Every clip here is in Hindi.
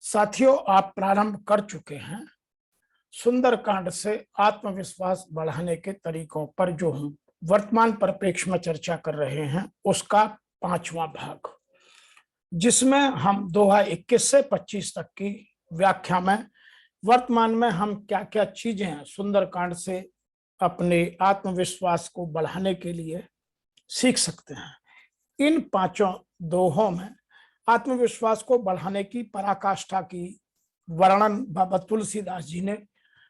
साथियों, आप प्रारंभ कर चुके हैं सुंदरकांड से आत्मविश्वास बढ़ाने के तरीकों पर जो हम वर्तमान परिप्रेक्ष्य में चर्चा कर रहे हैं उसका 5वां भाग, जिसमें हम दोहा 21 से 25 तक की व्याख्या में वर्तमान में हम क्या क्या चीजें हैं सुंदरकांड से अपने आत्मविश्वास को बढ़ाने के लिए सीख सकते हैं। इन 5 दोहों में आत्मविश्वास को बढ़ाने की पराकाष्ठा की वर्णन बाबा तुलसीदास जी ने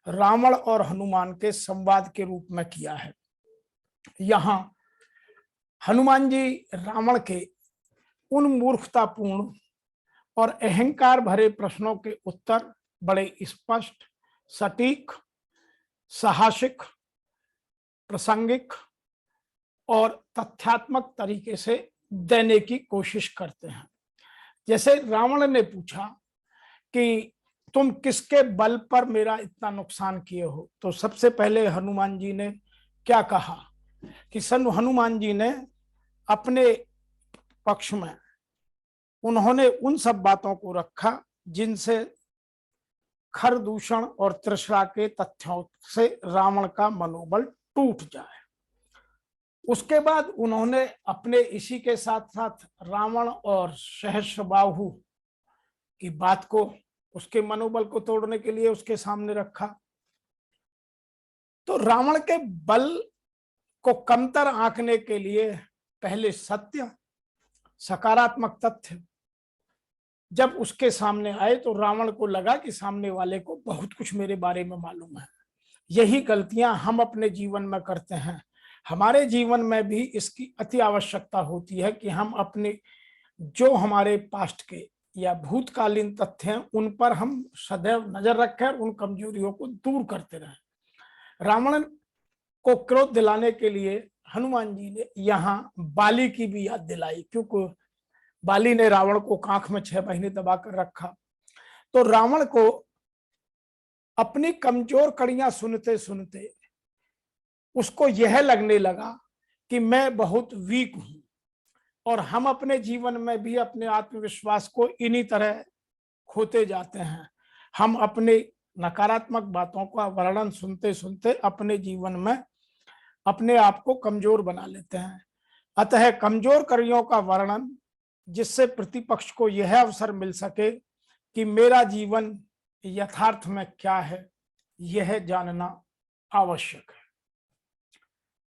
रावण और हनुमान के संवाद के रूप में किया है। यहाँ हनुमान जी रावण के उन मूर्खतापूर्ण और अहंकार भरे प्रश्नों के उत्तर बड़े स्पष्ट, सटीक, साहसिक, प्रासंगिक और तथ्यात्मक तरीके से देने की कोशिश करते हैं। जैसे रावण ने पूछा कि तुम किसके बल पर मेरा इतना नुकसान किए हो, तो सबसे पहले हनुमान जी ने क्या कहा कि हनुमान जी ने अपने पक्ष में उन्होंने उन सब बातों को रखा जिनसे खरदूषण और तृष्णा के तथ्यों से रावण का मनोबल टूट जाए। उसके बाद उन्होंने अपने इसी के साथ साथ रावण और सहस्रबाहु की बात को, उसके मनोबल को तोड़ने के लिए उसके सामने रखा। तो रावण के बल को कमतर आंकने के लिए पहले सत्य, सकारात्मक तथ्य जब उसके सामने आए तो रावण को लगा कि सामने वाले को बहुत कुछ मेरे बारे में मालूम है। यही गलतियां हम अपने जीवन में करते हैं। हमारे जीवन में भी इसकी अति आवश्यकता होती है कि हम अपने जो हमारे पास्ट के या भूतकालीन तथ्य हैं उन पर हम सदैव नजर रखें, उन कमजोरियों को दूर करते रहें। रावण को क्रोध दिलाने के लिए हनुमान जी ने यहाँ बाली की भी याद दिलाई, क्योंकि बाली ने रावण को कांख में 6 महीने दबाकर रखा। तो रावण को अपनी कमजोर कड़ियां सुनते सुनते उसको यह लगने लगा कि मैं बहुत वीक हूं, और हम अपने जीवन में भी अपने आत्मविश्वास को इन्हीं तरह खोते जाते हैं। हम अपने नकारात्मक बातों का वर्णन सुनते सुनते अपने जीवन में अपने आप को कमजोर बना लेते हैं। अतः कमजोर कड़ियों का वर्णन, जिससे प्रतिपक्ष को यह अवसर मिल सके कि मेरा जीवन यथार्थ में क्या है, यह जानना आवश्यक है।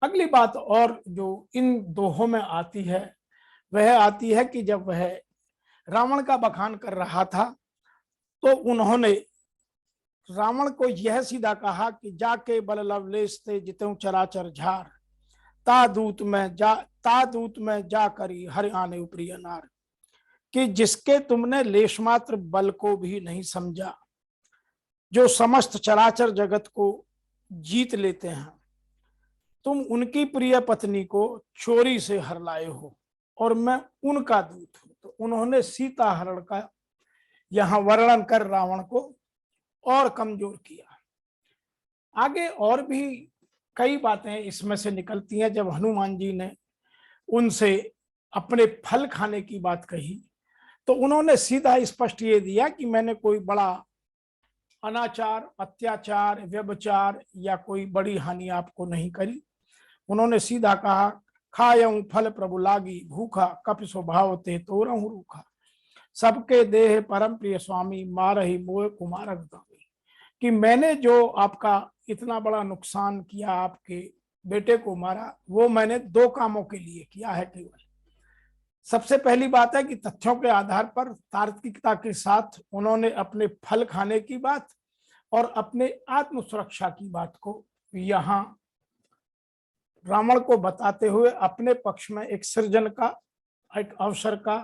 अगली बात और जो इन दोहों में आती है वह आती है कि जब वह रावण का बखान कर रहा था तो उन्होंने रावण को यह सीधा कहा कि जाके बल लवलेश ते जितऊं चराचर झार, ता दूत में जा करी हर आने उपरी अनार, कि जिसके तुमने लेश मात्र बल को भी नहीं समझा, जो समस्त चराचर जगत को जीत लेते हैं, तुम उनकी प्रिय पत्नी को चोरी से हर लाए हो और मैं उनका दूत हूं। तो उन्होंने सीता हरण का यहां वर्णन कर रावण को और कमजोर किया। आगे और भी कई बातें इसमें से निकलती हैं। जब हनुमान जी ने उनसे अपने फल खाने की बात कही तो उन्होंने सीधा स्पष्ट ये दिया कि मैंने कोई बड़ा अनाचार, अत्याचार, व्यभिचार या कोई बड़ी हानि आपको नहीं करी। उन्होंने सीधा कहा, खायऊं फल प्रभु लागी भूखा, कपि स्वभाव ते तोरहूं रूखा, सबके देह परम प्रिय स्वामी मारहि मोह कुमारक दामी, कि मैंने जो आपका इतना बड़ा नुकसान किया, आपके बेटे को मारा, वो मैंने 2 कामों के लिए किया है केवल। सबसे पहली बात है कि तथ्यों के आधार पर तार्किकता के साथ उन्होंने अपने फल खाने की बात और अपने आत्म सुरक्षा की बात को यहाँ रावण को बताते हुए अपने पक्ष में एक सृजन का, एक अवसर का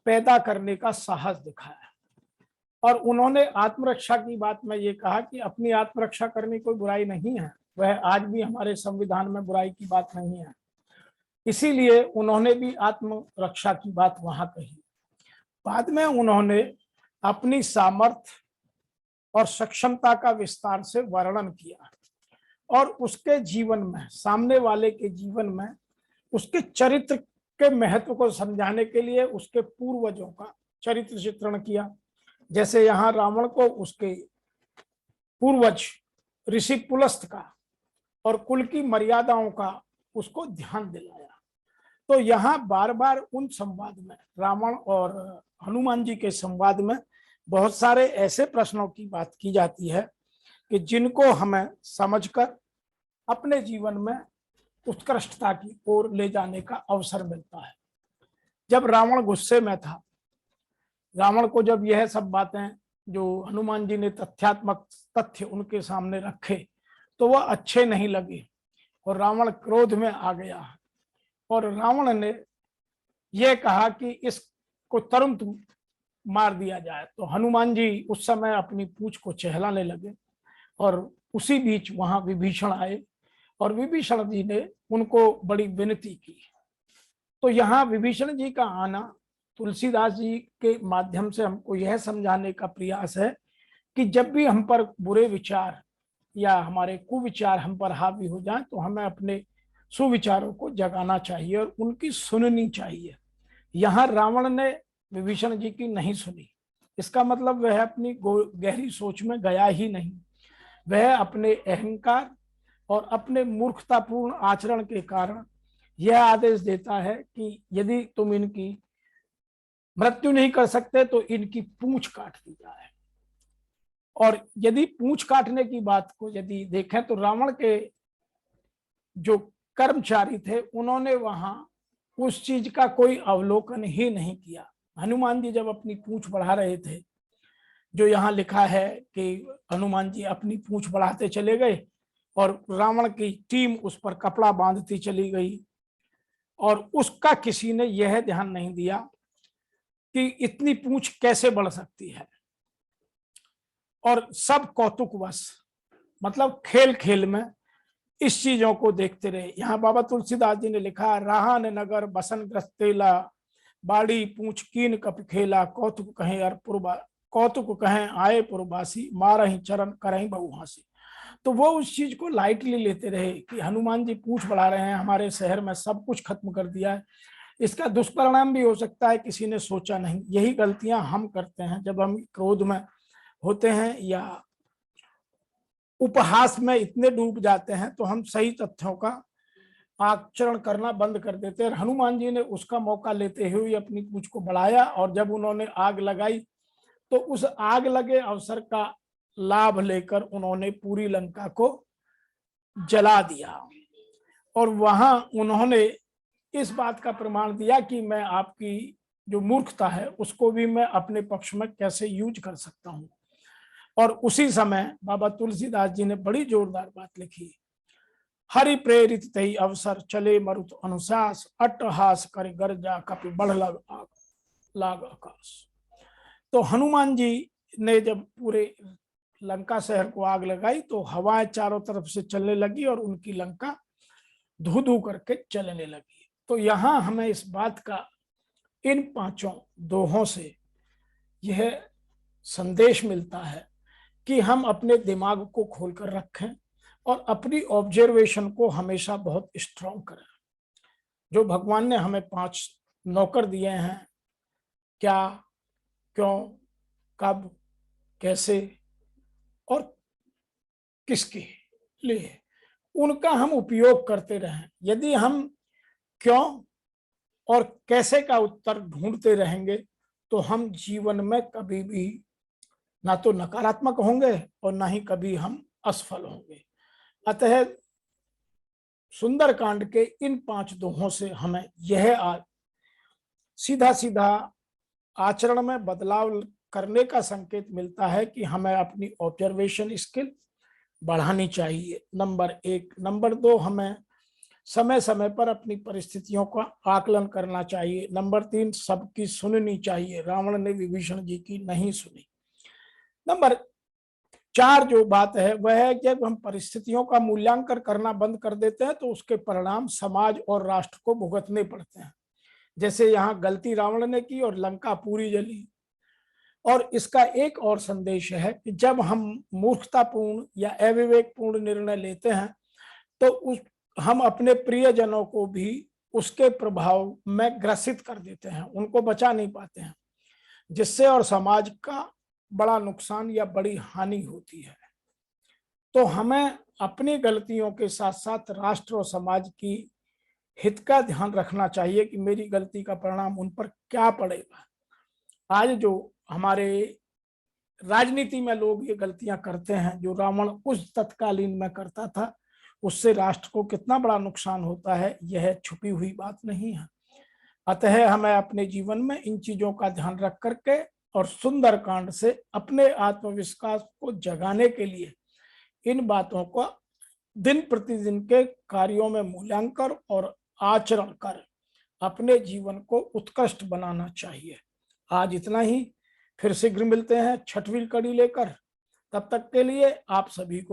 पैदा करने का साहस दिखाया। और उन्होंने आत्मरक्षा की बात में ये कहा कि अपनी आत्मरक्षा करनी कोई बुराई नहीं है, वह आज भी हमारे संविधान में बुराई की बात नहीं है। इसीलिए उन्होंने भी आत्मरक्षा की बात वहां कही। बाद में उन्होंने अपनी सामर्थ्य और सक्षमता का विस्तार से वर्णन किया और उसके जीवन में, सामने वाले के जीवन में उसके चरित्र के महत्व को समझाने के लिए उसके पूर्वजों का चरित्र चित्रण किया। जैसे यहाँ रावण को उसके पूर्वज ऋषि पुलस्त का और कुल की मर्यादाओं का उसको ध्यान दिलाया। तो यहाँ बार बार उन संवाद में, रावण और हनुमान जी के संवाद में बहुत सारे ऐसे प्रश्नों की बात की जाती है कि जिनको हमें समझकर अपने जीवन में उत्कृष्टता की ओर ले जाने का अवसर मिलता है। जब रावण गुस्से में था, रावण को जब यह सब बातें जो हनुमान जी ने तथ्यात्मक तथ्य उनके सामने रखे तो वह अच्छे नहीं लगे और रावण क्रोध में आ गया और रावण ने यह कहा कि इसको तुरंत मार दिया जाए। तो हनुमान जी उस समय अपनी पूंछ को चहलाने लगे और उसी बीच वहां विभीषण आए और विभीषण जी ने उनको बड़ी विनती की। तो यहाँ विभीषण जी का आना तुलसीदास जी के माध्यम से हमको यह समझाने का प्रयास है कि जब भी हम पर बुरे विचार या हमारे कुविचार हम पर हावी हो जाएं तो हमें अपने सुविचारों को जगाना चाहिए और उनकी सुननी चाहिए। यहाँ रावण ने विभीषण जी की नहीं सुनी, इसका मतलब वह अपनी गहरी सोच में गया ही नहीं। वह अपने अहंकार और अपने मूर्खतापूर्ण आचरण के कारण यह आदेश देता है कि यदि तुम इनकी मृत्यु नहीं कर सकते तो इनकी पूंछ काट दी जाए। और यदि पूंछ काटने की बात को यदि देखें तो रावण के जो कर्मचारी थे उन्होंने वहां उस चीज का कोई अवलोकन ही नहीं किया। हनुमान जी जब अपनी पूंछ बढ़ा रहे थे, जो यहाँ लिखा है कि हनुमान जी अपनी पूंछ बढ़ाते चले गए और रावण की टीम उस पर कपड़ा बांधती चली गई और उसका किसी ने यह ध्यान नहीं दिया कि इतनी पूंछ कैसे बढ़ सकती है। और सब कौतुकवश, मतलब खेल खेल में इस चीजों को देखते रहे। यहाँ बाबा तुलसीदास जी ने लिखा, राहन नगर बसन ग्रस्तेला, बाड़ी पूंछ कीन कप खेला, कौतुक कहें अर पुरबा, कौतुक कहें आए पुरबासी, मारही चरण करही बहुहासी। तो वो उस चीज को लाइटली लेते रहे कि हनुमान जी पूंछ बढ़ा रहे हैं, हमारे शहर में सब कुछ खत्म कर दिया है, इसका दुष्परिणाम भी हो सकता है, किसी ने सोचा नहीं। यही गलतियां हम करते हैं जब हम क्रोध में होते हैं या उपहास में इतने डूब जाते हैं तो हम सही तथ्यों का आचरण करना बंद कर देते हैं। हनुमान जी ने उसका मौका लेते हुए अपनी पूंछ को बढ़ाया और जब उन्होंने आग लगाई तो उस आग लगे अवसर का लाभ लेकर उन्होंने पूरी लंका को जला दिया और वहां उन्होंने इस बात का प्रमाण दिया कि मैं आपकी जो मूर्खता है उसको भी मैं अपने पक्ष में कैसे यूज कर सकता हूं। और उसी समय बाबा तुलसीदास जी ने बड़ी जोरदार बात लिखी, हरि प्रेरित तही अवसर चले मरुत अनुशास, अट्टहास कर गर्जा कपि बढ़ लाग आकाश। तो हनुमान जी ने जब पूरे लंका शहर को आग लगाई तो हवाएं चारों तरफ से चलने लगी और उनकी लंका धू धू करके चलने लगी। तो यहाँ हमें इस बात का इन पांचों दोहों से यह संदेश मिलता है कि हम अपने दिमाग को खोलकर रखें और अपनी ऑब्जर्वेशन को हमेशा बहुत स्ट्रॉन्ग करें। जो भगवान ने हमें 5 नौकर दिए हैं, क्या, क्यों, कब, कैसे और किसके लिए, उनका हम उपयोग करते रहें। यदि हम क्यों और कैसे का उत्तर ढूंढते रहेंगे तो हम जीवन में कभी भी ना तो नकारात्मक होंगे और ना ही कभी हम असफल होंगे। अतः सुंदरकांड के इन 5 दोहों से हमें यह सीधा सीधा आचरण में बदलाव करने का संकेत मिलता है कि हमें अपनी ऑब्जर्वेशन स्किल बढ़ानी चाहिए, नंबर 1। नंबर 2, हमें समय समय पर अपनी परिस्थितियों का आकलन करना चाहिए। नंबर 3, सबकी सुननी चाहिए, रावण ने विभीषण जी की नहीं सुनी। नंबर 4 जो बात है वह है, जब हम परिस्थितियों का मूल्यांकन करना बंद कर देते हैं तो उसके परिणाम समाज और राष्ट्र को भुगतने पड़ते हैं। जैसे यहाँ गलती रावण ने की और लंका पूरी जली। और इसका एक और संदेश है कि जब हम मूर्खतापूर्ण या अविवेकपूर्ण निर्णय लेते हैं तो हम अपने प्रियजनों को भी उसके प्रभाव में ग्रसित कर देते हैं, उनको बचा नहीं पाते हैं, जिससे और समाज का बड़ा नुकसान या बड़ी हानि होती है। तो हमें अपनी गलतियों के साथ साथ राष्ट्र और समाज की हित का ध्यान रखना चाहिए कि मेरी गलती का परिणाम उन पर क्या पड़ेगा। आज जो हमारे राजनीति में लोग ये गलतियां करते हैं, जो रावण उस तत्कालीन में करता था, उससे राष्ट्र को कितना बड़ा नुकसान होता है, यह छुपी हुई बात नहीं है। अतः हमें अपने जीवन में इन चीजों का ध्यान रख करके और सुंदरकांड से अपने आत्मविश्वास को जगाने के लिए इन बातों को दिन प्रतिदिन के कार्यों में मूल्यांकन और आचरण कर अपने जीवन को उत्कृष्ट बनाना चाहिए। आज इतना ही, फिर शीघ्र मिलते हैं छठवीं कड़ी लेकर। तब तक के लिए आप सभी को